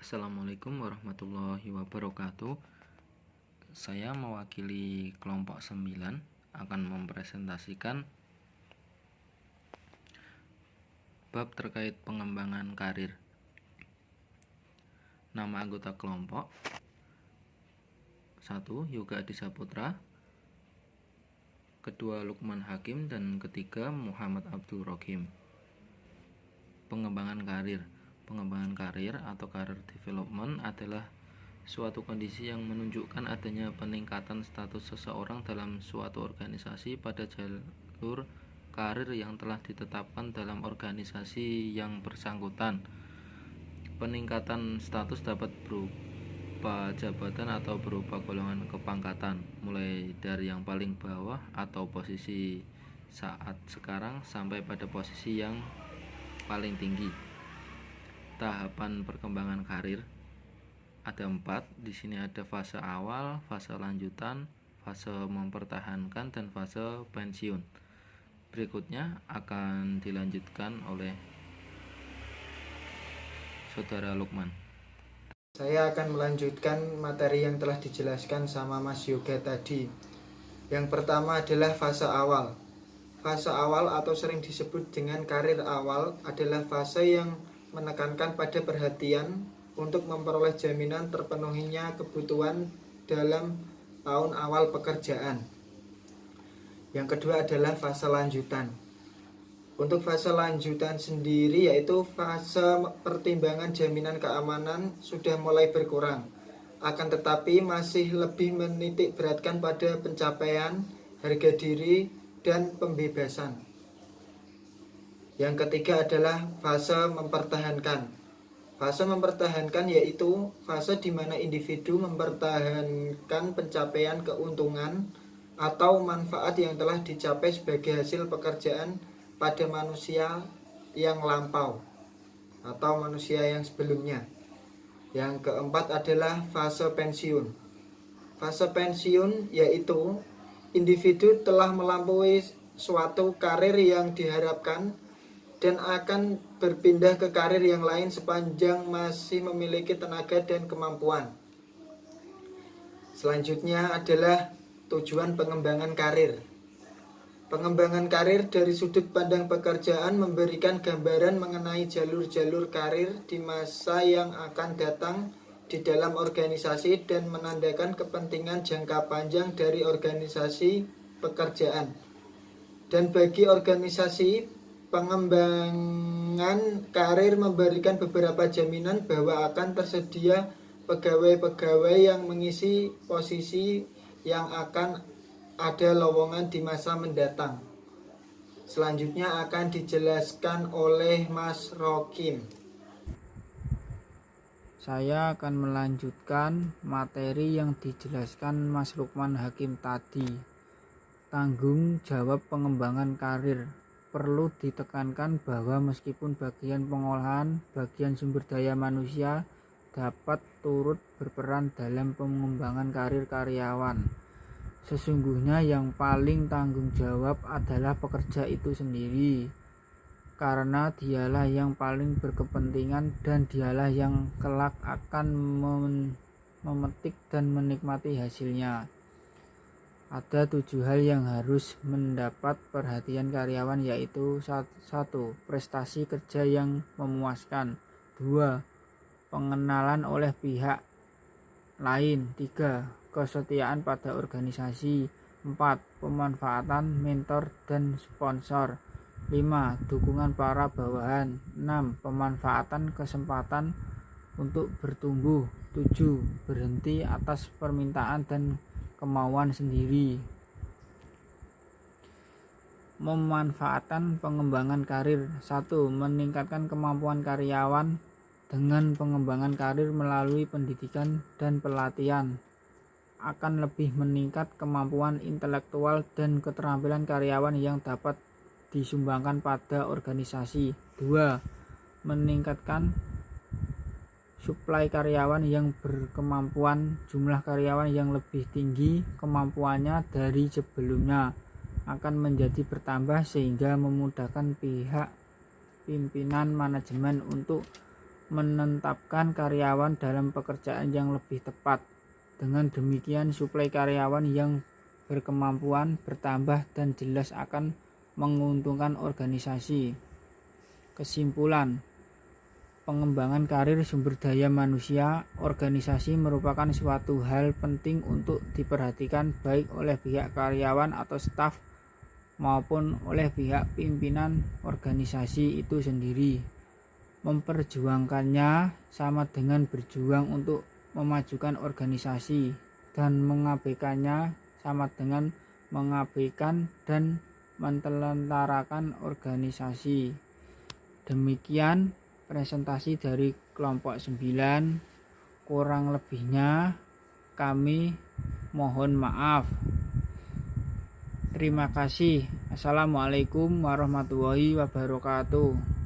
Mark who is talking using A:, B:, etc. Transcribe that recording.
A: Assalamualaikum warahmatullahi wabarakatuh. Saya mewakili kelompok 9 akan mempresentasikan bab terkait pengembangan karir. Nama anggota kelompok: 1. Yoga Adi Saputra, kedua Lukman Hakim, dan ketiga Muhammad Abdul Rohim. Pengembangan karir. Pengembangan karir atau career development adalah suatu kondisi yang menunjukkan adanya peningkatan status seseorang dalam suatu organisasi pada jalur karir yang telah ditetapkan dalam organisasi yang bersangkutan. Peningkatan status dapat berupa jabatan atau berupa golongan kepangkatan, mulai dari yang paling bawah atau posisi saat sekarang sampai pada posisi yang paling tinggi. Tahapan perkembangan karir ada 4. Di sini ada fase awal, fase lanjutan, fase mempertahankan, dan fase pensiun. Berikutnya akan dilanjutkan oleh Saudara Lukman.
B: Saya akan melanjutkan materi yang telah dijelaskan sama Mas Yoga tadi. Yang pertama adalah fase awal. Fase awal atau sering disebut dengan karir awal adalah fase yang menekankan pada perhatian untuk memperoleh jaminan terpenuhinya kebutuhan dalam tahun awal pekerjaan. Yang kedua adalah fase lanjutan. Untuk fase lanjutan sendiri yaitu fase pertimbangan jaminan keamanan sudah mulai berkurang, akan tetapi masih lebih menitik beratkan pada pencapaian, harga diri, dan pembebasan. Yang ketiga adalah fase mempertahankan. Fase mempertahankan yaitu fase di mana individu mempertahankan pencapaian keuntungan atau manfaat yang telah dicapai sebagai hasil pekerjaan pada manusia yang lampau atau manusia yang sebelumnya. Yang keempat adalah fase pensiun. Fase pensiun yaitu individu telah melampaui suatu karir yang diharapkan dan akan berpindah ke karir yang lain sepanjang masih memiliki tenaga dan kemampuan. Selanjutnya adalah tujuan pengembangan karir. Pengembangan karir dari sudut pandang pekerjaan memberikan gambaran mengenai jalur-jalur karir di masa yang akan datang di dalam organisasi dan menandakan kepentingan jangka panjang dari organisasi pekerjaan. Dan bagi organisasi, pengembangan karir memberikan beberapa jaminan bahwa akan tersedia pegawai-pegawai yang mengisi posisi yang akan ada lowongan di masa mendatang. Selanjutnya akan dijelaskan oleh Mas Rohim.
C: Saya akan melanjutkan materi yang dijelaskan Mas Lukman Hakim tadi. Tanggung jawab pengembangan karir. Perlu ditekankan bahwa meskipun bagian pengolahan, bagian sumber daya manusia dapat turut berperan dalam pengembangan karir karyawan, sesungguhnya yang paling tanggung jawab adalah pekerja itu sendiri, karena dialah yang paling berkepentingan dan dialah yang kelak akan memetik dan menikmati hasilnya. Ada 7 hal yang harus mendapat perhatian karyawan, yaitu 1. Prestasi kerja yang memuaskan. 2. Pengenalan oleh pihak lain. 3. Kesetiaan pada organisasi. 4. Pemanfaatan mentor dan sponsor. 5. Dukungan para bawahan. 6. Pemanfaatan kesempatan untuk bertumbuh. 7. Berhenti atas permintaan dan kemauan sendiri. Memanfaatkan pengembangan karir. 1. Meningkatkan kemampuan karyawan dengan pengembangan karir melalui pendidikan dan pelatihan. Akan lebih meningkat kemampuan intelektual dan keterampilan karyawan yang dapat disumbangkan pada organisasi. 2. Meningkatkan suplai karyawan yang berkemampuan. Jumlah karyawan yang lebih tinggi kemampuannya dari sebelumnya akan menjadi bertambah sehingga memudahkan pihak pimpinan manajemen untuk menetapkan karyawan dalam pekerjaan yang lebih tepat. Dengan demikian, suplai karyawan yang berkemampuan bertambah dan jelas akan menguntungkan organisasi. Kesimpulan, pengembangan karir sumber daya manusia organisasi merupakan suatu hal penting untuk diperhatikan baik oleh pihak karyawan atau staf maupun oleh pihak pimpinan organisasi itu sendiri. Memperjuangkannya sama dengan berjuang untuk memajukan organisasi, dan mengabaikannya sama dengan mengabaikan dan mentelentarakan organisasi. Demikian presentasi dari kelompok 9. Kurang lebihnya kami mohon maaf. Terima kasih. Assalamualaikum warahmatullahi wabarakatuh.